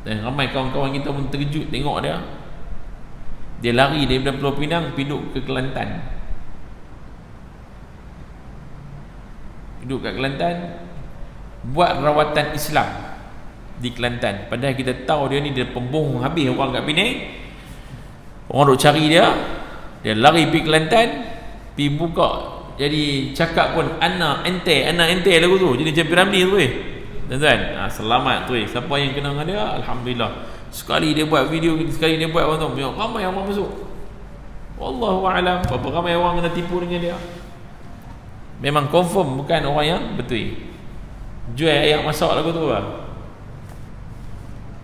Dan ramai kawan-kawan kita pun terkejut tengok dia. Dia lari daripada Pulau Pinang pinduk ke Kelantan. Duduk kat Kelantan, buat rawatan Islam di Kelantan. Padahal kita tahu dia ni dia pembohong habis orang kat Penang. Orang duk cari dia, dia lari pergi Kelantan, pergi buka. Jadi cakap pun anak ente lagu tu. Jadi Jampi Ramli tu tuan-tuan. Selamat tu. Siapa yang kenal dengan dia, alhamdulillah. Sekali dia buat video, sekali dia buat orang tu, ramai orang masuk. Wallahu a'lam, berapa ramai orang kena tipu dengan dia. Memang confirm bukan orang yang betul. Jual ayat masak lagu tu lah.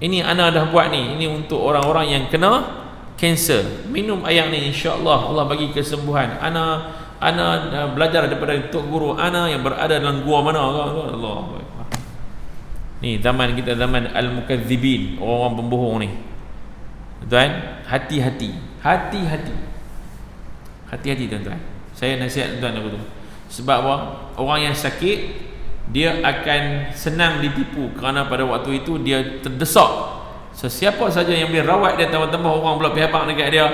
Ini ana dah buat ni. Ini untuk orang-orang yang kena kanser. Minum ayat ni, insya-Allah Allah bagi kesembuhan. Ana belajar daripada tok guru ana yang berada dalam gua mana. Allah. Ni zaman kita, zaman al-mukadzibin, orang-orang pembohong ni. Tuan, hati-hati. Hati-hati. Hati-hati tuan-tuan. Saya nasihat tuan-tuan aku tu. Sebab apa? Orang yang sakit, dia akan senang ditipu kerana pada waktu itu dia terdesak. Sesiapa saja yang boleh rawat dia, tambah-tambah orang pula pihak dekat dia,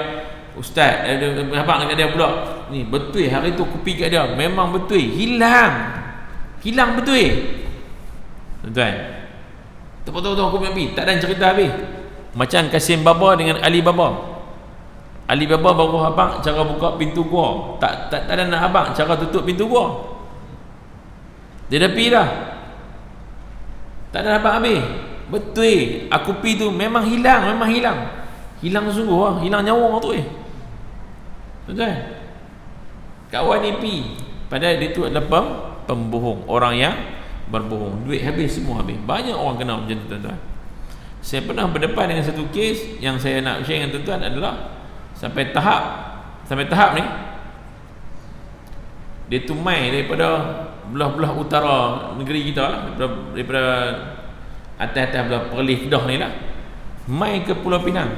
ustaz, pihak dekat dia pula, ni betul hari tu kopi kat dia, memang betul, hilang betul tuan-tuan. Tahu aku pergi, tak ada cerita habis. Macam Kasim Baba dengan Ali Baba. Ali Baba baru abang cara buka pintu gua, tak ada nak abang cara tutup pintu gua. Dia dah pergi dah, tak ada abang habis. Betul, aku pergi tu memang hilang sungguh lah, hilang nyawa tu tuan-tuan. Kawan ni pergi, padahal dia tu adalah pembohong, orang yang berbohong, duit habis, semua habis. Banyak orang kena macam tu tuan-tuan. Saya pernah berdepan dengan satu kes yang saya nak share dengan tuan-tuan adalah sampai tahap ni dia tu mai daripada belah-belah utara negeri kita lah, daripada atas belah Perlis Kedah ni lah, mai ke Pulau Pinang.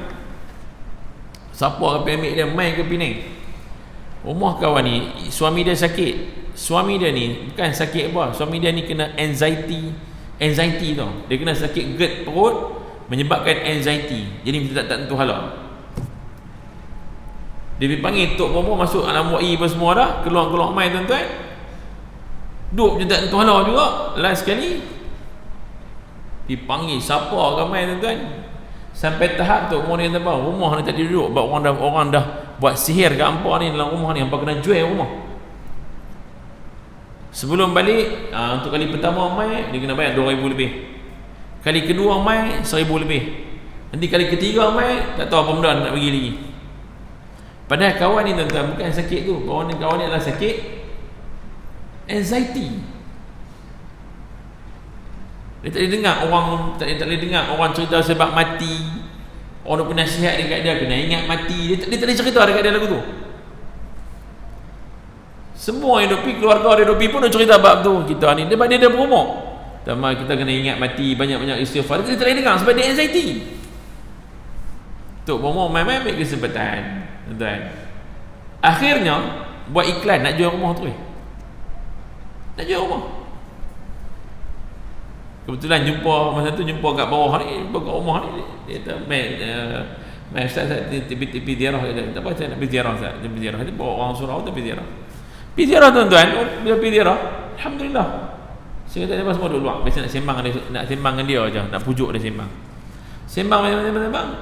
Siapa akan ambil dia mai ke Penang. Rumah kawan ni, suami dia sakit. Suami dia ni bukan sakit apa, suami dia ni kena anxiety tau. Dia kena sakit GERD perut menyebabkan anxiety, jadi tak tentu hala. Dia dipanggil Tok Bomo masuk alam wa'i apa semua dah, keluar mai tuan-tuan, duduk je tak tentu hala juga. Last sekali dipanggil siapa ramai tuan-tuan, sampai tahap tu orang ni kata rumah ni tak duduk sebab orang dah buat sihir kat hampa ni dalam rumah ni, hampa kena jual rumah. Sebelum balik, untuk kali pertama mai dia kena bayar 2,000 lebih, kali kedua mai 1,000 lebih, nanti kali ketiga mai tak tahu apa benda nak bagi lagi. Padahal kawan ni tuan-tuan bukan sakit tu, kawan ni adalah sakit anxiety. Dia tak boleh dengar orang cerita sebab mati, orang nak nasihat dekat dia kena ingat mati, dia tak boleh cerita dekat dia lagu tu. Semua yang duk keluarga dia duk pun nak cerita bab tu. Kita ni dia dah berumur, tambah kita kena ingat mati, banyak-banyak istighfar. Dia tak boleh dengar sebab dia anxiety. Tok Bomo mai-mai ambil kesempatan tuan. Akhirnya buat iklan nak jual rumah tu. Nak jual rumah. Kebetulan masa tu jumpa kat bawah ni, kat rumah ni, dia kata mai ustaz tipi ziarah, tak apa saya nak pergi ziarah ustaz, pergi ziarah. Dia bawa orang surau tu pergi ziarah. Pergi ziarah tuan-tuan, bila pergi ziarah, alhamdulillah. Saya kata dia semua duduk luar, biasa nak sembang dengan dia aja, nak pujuk dia sembang. Sembang,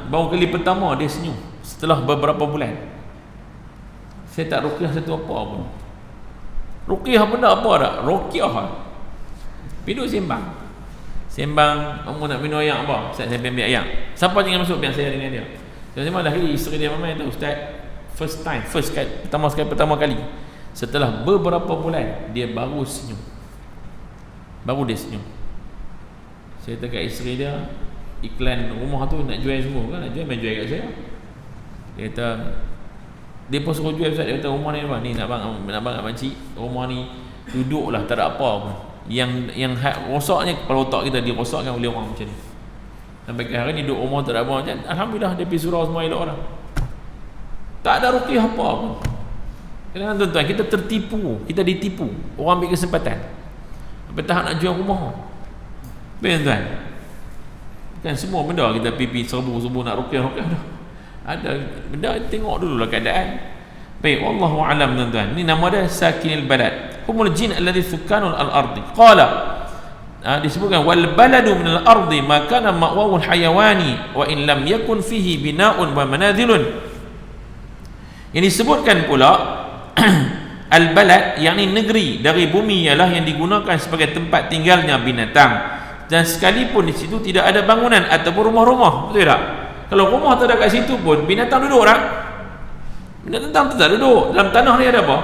baru kali pertama dia senyum setelah beberapa bulan. Saya tak ruqyah satu apa pun. Ruqyah benda apa dah? Ruqyah. Piduk sembang, kamu nak minum ayak apa? Ustaz, saya ambil ayak. Siapa jangan masuk biar saya dengan dia. Saya sembang dah kali isteri dia mamai tu, ustaz, pertama kali setelah beberapa bulan dia baru senyum. Saya kata kat isteri dia, iklan rumah tu nak jual semua kan, nak jual main jual kat saya. Dia kata dia pun suruh jual ustaz. Dia kata rumah ni apa ni, nak bang makcik, rumah ni duduklah tak ada apa pun. Yang rosaknya kepala otak kita dirosakkan oleh orang macam ni. Sampai ke hari ni duduk rumah tak ada apa macam, alhamdulillah dia pergi surau semua elok orang. Tak ada ruqyah apa pun. Kadang-kadang tuan-tuan kita tertipu, kita ditipu, orang ambil kesempatan. Sampai tahap nak jual rumah. Tuan-tuan, kan semua benda kita pipi serbu nak ruqyah dah. Ada benda tengok dululah keadaan. Baik, wallahu alam tuan-tuan. Ni nama dia sakinil balad. Humul jin alladhi sukanul al-ardi. Qala, disebutkan wal baladu minal ardi ma kana ma'wahul hayawani wa in lam yakun fihi bina'un wa manazilun. Yang disebutkan pula al-balad, yakni negeri dari bumi, ialah yang digunakan sebagai tempat tinggalnya binatang, dan sekalipun di situ tidak ada bangunan ataupun rumah-rumah. Betul tak? Kalau rumah tak ada kat situ pun binatang duduk tak? Binatang tu tak duduk. Dalam tanah ni ada apa?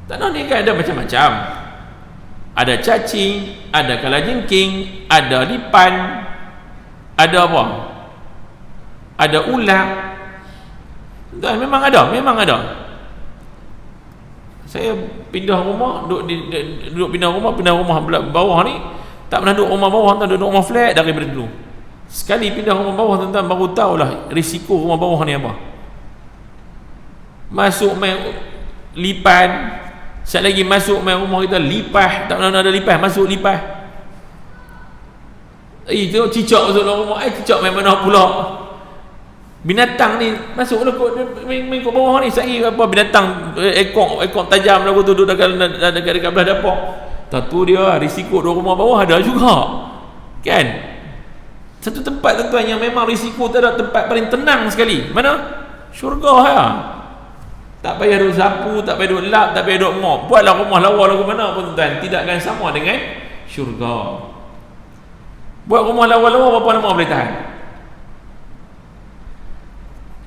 Tanah ni kan ada macam-macam. Ada cacing, ada kalajengking, ada lipan, ada apa? Ada ulat. Dan memang ada. Saya pindah rumah, pindah rumah bawah ni, Tak pernah duduk rumah bawah, tuan, duduk rumah flat daripada dulu. Sekali pindah rumah bawah, tuan-tuan, baru tahulah risiko rumah bawah ni apa. Masuk main lipan, sekali lagi masuk main rumah kita lipas, tak pernah ada lipas, masuk lipas. Tengok cicak masuk dalam rumah, cicak main mana pula. Binatang ni masuk lah kot main kat bawah ni. Sehari apa binatang ekor tajam lah tu duduk dekat belah dapur. Tentu dia risiko dua rumah bawah ada juga. Kan? Satu tempat tuan-tuan yang memang risiko tak ada, tempat paling tenang sekali. Mana? Syurga ya. Tak payah duduk sapu, tak payah duduk lap, tak payah duduk mop. Buatlah rumah lawa lagu mana pun tuan-tuan, tidak akan sama dengan syurga. Buat rumah lawa-lawa berapa lama boleh tahan?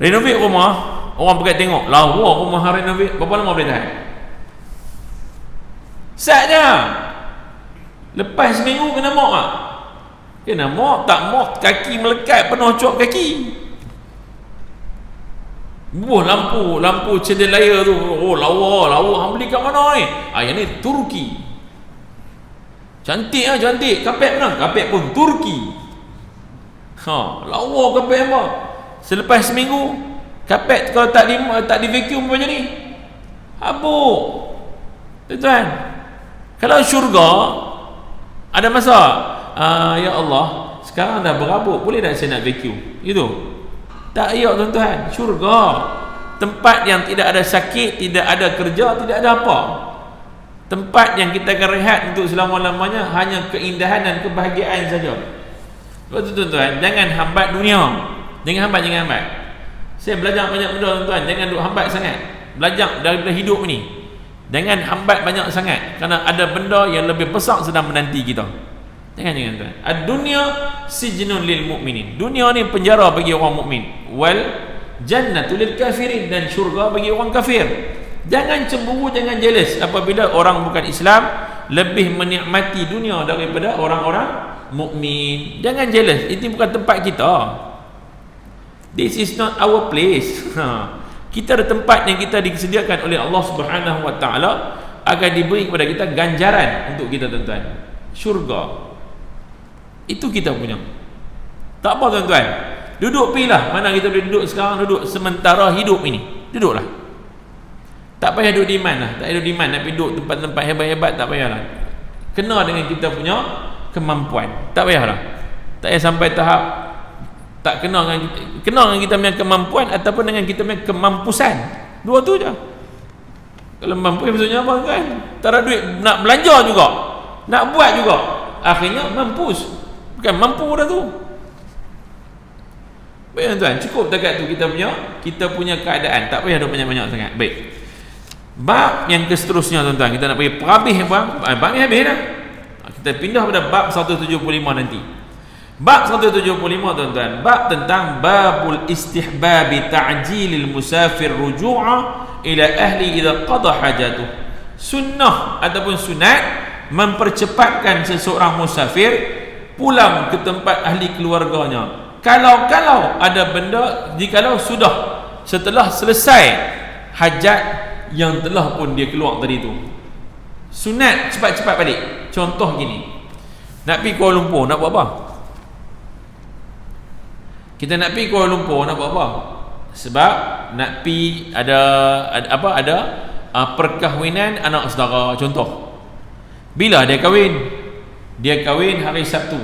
Renovate rumah, orang pergi tengok lawa rumah renovate, berapa lama boleh tahan? Saatnya lepas seminggu kena mop tak? Kena mop, tak mop kaki melekat penuh cop kaki. Buh lampu cendela tu, oh lawa hang beli kat mana ni? Yang ni Turki. Cantik cantik. Kapet mana? Kapet pun Turki. Lawa kapet apa? Selepas seminggu kapet kalau tak di vacuum macam ni habuk. Tuan-tuan, kalau syurga ada masa ya Allah sekarang dah berabuk, boleh tak saya nak vacuum? Gitu. Tak ya tuan-tuan, syurga tempat yang tidak ada sakit, tidak ada kerja, tidak ada apa. Tempat yang kita akan rehat untuk selama-lamanya, hanya keindahan dan kebahagiaan saja. Sebab tu tuan-tuan, jangan hambat dunia. Jangan hambat. Saya belajar banyak benda tuan-tuan, jangan duk hambat sangat. Belajar daripada hidup ni. Jangan hambat banyak sangat, kerana ada benda yang lebih besar sedang menanti kita. Jangan tuan. Ad-dunya sijnun lil mu'minin. Dunia ni penjara bagi orang mukmin. Wal jannatu lil kafirin, dan syurga bagi orang kafir. Jangan cemburu, jangan jealous apabila orang bukan Islam lebih menikmati dunia daripada orang-orang mukmin. Jangan jealous, ini bukan tempat kita. This is not our place. Kita ada tempat yang kita disediakan oleh Allah Subhanahu Wa Taala, akan diberi kepada kita ganjaran untuk kita tuan-tuan. Syurga itu kita punya. Tak apa tuan-tuan, duduk pilih mana kita boleh duduk sekarang, duduk sementara hidup ini, duduklah. Tak payah duduk di mana, tak payah duduk di mana, tapi duduk tempat-tempat hebat-hebat, tak payahlah. Kena dengan kita punya kemampuan, tak payahlah. Tak payah sampai tahap tak kena dengan kita punya kemampuan ataupun dengan kita punya kemampusan. Dua tu je. Kalau mampu maksudnya apa kan? Tak ada duit nak belanja juga, nak buat juga, akhirnya mampus. Bukan mampu dah tu. Baik tuan, cukup dekat tu kita punya keadaan, tak payah duk banyak-banyak sangat. Baik. Bab yang seterusnya tuan-tuan, kita nak pergi perhabis bab ni habis dah. Kita pindah pada bab 175 nanti. Bab 175 tuan-tuan, bab tentang babul istihbabi ta'jilil musafir ruju'a ila ahli idza qada hajatuh. Sunnah ataupun sunat mempercepatkan seseorang musafir pulang ke tempat ahli keluarganya. Kalau ada benda, jikalau sudah setelah selesai hajat yang telah pun dia keluar tadi tu. Sunat cepat-cepat balik. Contoh gini, nak pergi Kuala Lumpur, nak buat apa? Kita nak pergi Kuala Lumpur, nak buat apa? Sebab nak pergi ada perkahwinan anak saudara. Contoh, bila dia kahwin? Dia kahwin hari Sabtu.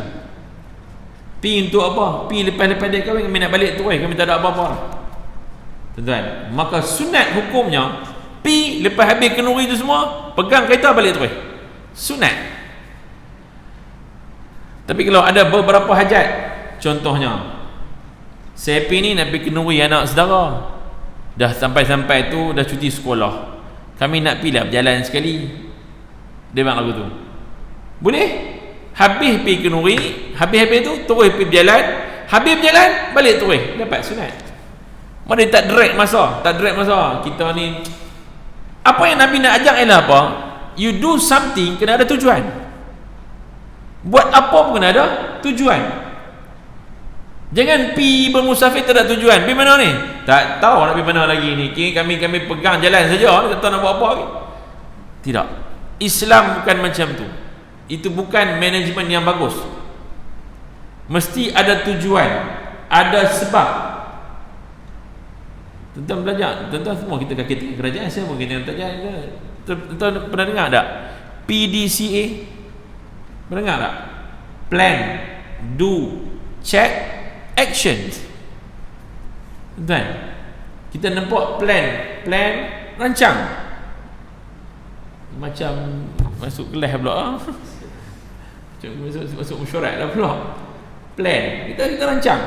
Pergi untuk apa? Pergi lepas-lepas dia kahwin, kami nak balik tu, kami tak ada apa-apa. Tuan-tuan, maka sunat hukumnya pergi lepas habis kenduri tu semua, pegang kereta balik tu. Sunat. Tapi kalau ada beberapa hajat, contohnya saya pergi ni nak pergi kenduri anak saudara, dah sampai-sampai tu dah cuti sekolah, kami nak pergi lah berjalan sekali. Dia bang lagu tu boleh? Habis pergi kenduri, habis tu terus pergi berjalan, habis berjalan balik terus, dapat sunat. Mana tak drag masa kita ni. Apa yang Nabi nak ajak ialah apa? You do something kena ada tujuan. Buat apa pun kena ada tujuan. Jangan pi bermusafir tak ada tujuan. Pergi mana ni? Tak tahu nak pergi mana lagi ni. Kami pegang jalan saja, tak tahu nak buat apa lagi. Tidak. Islam bukan macam tu. Itu bukan manajemen yang bagus. Mesti ada tujuan, ada sebab. Tuan-tuan belajar, tuan-tuan semua kita kaki kerajaan, siapa kita yang tak jalan? Tuan-tuan pernah dengar tak? PDCA? Pernah dengar tak? Plan, do, check, actions. Tuan, kita nampak plan, rancang. Macam masuk kelas pula. Masuk mesyuarat lah pula. Plan, kita rancang.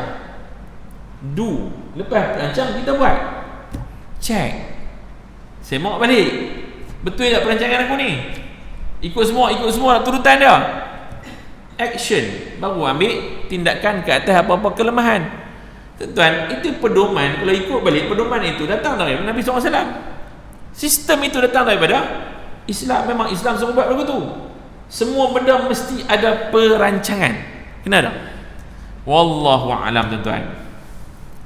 Do, lepas rancang kita buat. Check, semak balik, betul tak perancangan aku ni? Ikut semua turutan dia. Action, baru ambil tindakan ke atas apa-apa kelemahan. Tuan-tuan, itu pedoman. Kalau ikut balik, pedoman itu datang dari Nabi SAW. Sistem itu datang daripada Islam. Memang Islam semua buat begitu. Semua benda mesti ada perancangan. Kena tak? Wallahu a'lam, tuan-tuan.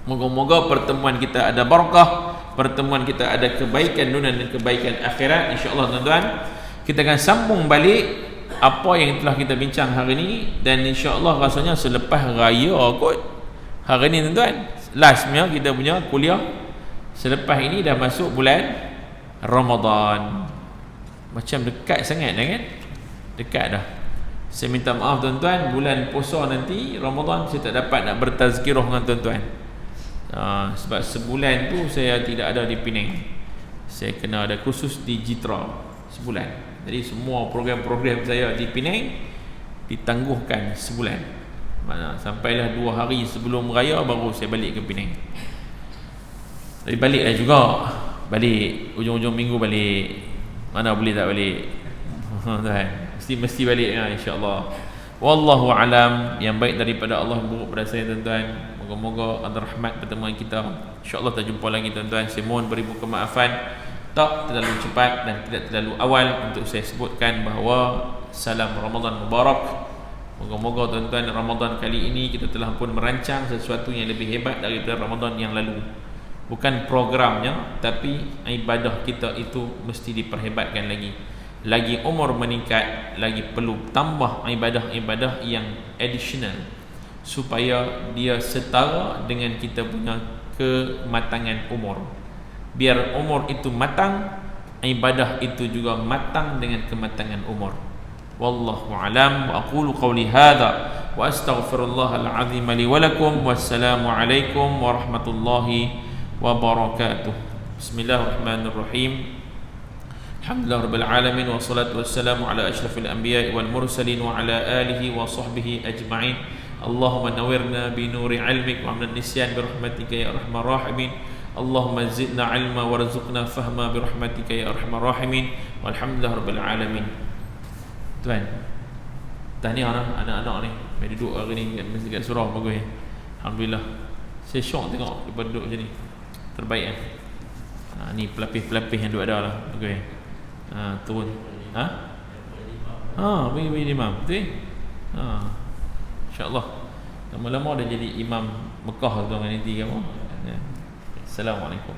Moga-moga pertemuan kita ada barakah, pertemuan kita ada kebaikan dunia dan kebaikan akhirat, insya-Allah, tuan-tuan. Kita akan sambung balik apa yang telah kita bincang hari ini, dan insya-Allah rasanya selepas raya kot hari ini, tuan-tuan. Lastnya kita punya kuliah selepas ini dah masuk bulan Ramadan. Macam dekat sangat dah kan? Dekat dah. Saya minta maaf, tuan-tuan, bulan puasa nanti Ramadan saya tak dapat nak bertazkirah dengan tuan-tuan. Sebab sebulan tu saya tidak ada di Penang. Saya kena ada kursus di Jitra sebulan. Jadi semua program-program saya di Penang ditangguhkan sebulan. Mana sampailah 2 hari sebelum raya baru saya balik ke Penang. Tapi baliklah juga. Balik ujung-ujung minggu balik. Mana boleh tak balik? Mesti balik ya, insya-Allah. Wallahu alam. Yang baik daripada Allah, buruk pada saya, tuan-tuan. Moga-moga ada rahmat pertemuan kita. InsyaAllah kita jumpa lagi, tuan-tuan. Saya mohon beribu kemaafan tak terlalu cepat dan tidak terlalu awal untuk saya sebutkan bahawa salam Ramadan Mubarak. Moga-moga, tuan-tuan, Ramadan kali ini kita telah pun merancang sesuatu yang lebih hebat daripada Ramadan yang lalu. Bukan programnya, tapi ibadah kita itu mesti diperhebatkan lagi. Lagi umur meningkat, lagi perlu tambah ibadah-ibadah yang additional, supaya dia setara dengan kita punya kematangan umur. Biar umur itu matang, ibadah itu juga matang dengan kematangan umur. Wallahu alam. Wa aqulu qawli hadha wa astaghfirullahal azim li wa lakum. Wassalamu alaikum warahmatullahi wabarakatuh. Bismillahirrahmanirrahim. Alhamdulillah rabbil alamin, wassalatu wassalamu ala asyrafil anbiya'i wal mursalin wa ala alihi wa sahbihi ajma'in. Allahumma nawirna bi nuri ilmik wa amna nisyan bi rahmatika ya arhamar rahimin. Allahumma zidna ilma warzuqna fahma bi rahmatika ya arhamar rahimin. Walhamdulillah rabbil alamin. Tuan, tahniah anak-anak ni. Mai duduk hari ni kat masjid kat surau bagus. Alhamdulillah. Saya syok tengok dia duduk macam ni. Terbaik ni pelapis-pelapis yang duduk ada lah. Bagus. Turun. Bagi imam. Betul? InsyaAllah lama-lama dah jadi imam Mekah tu nanti kamu. Assalamualaikum.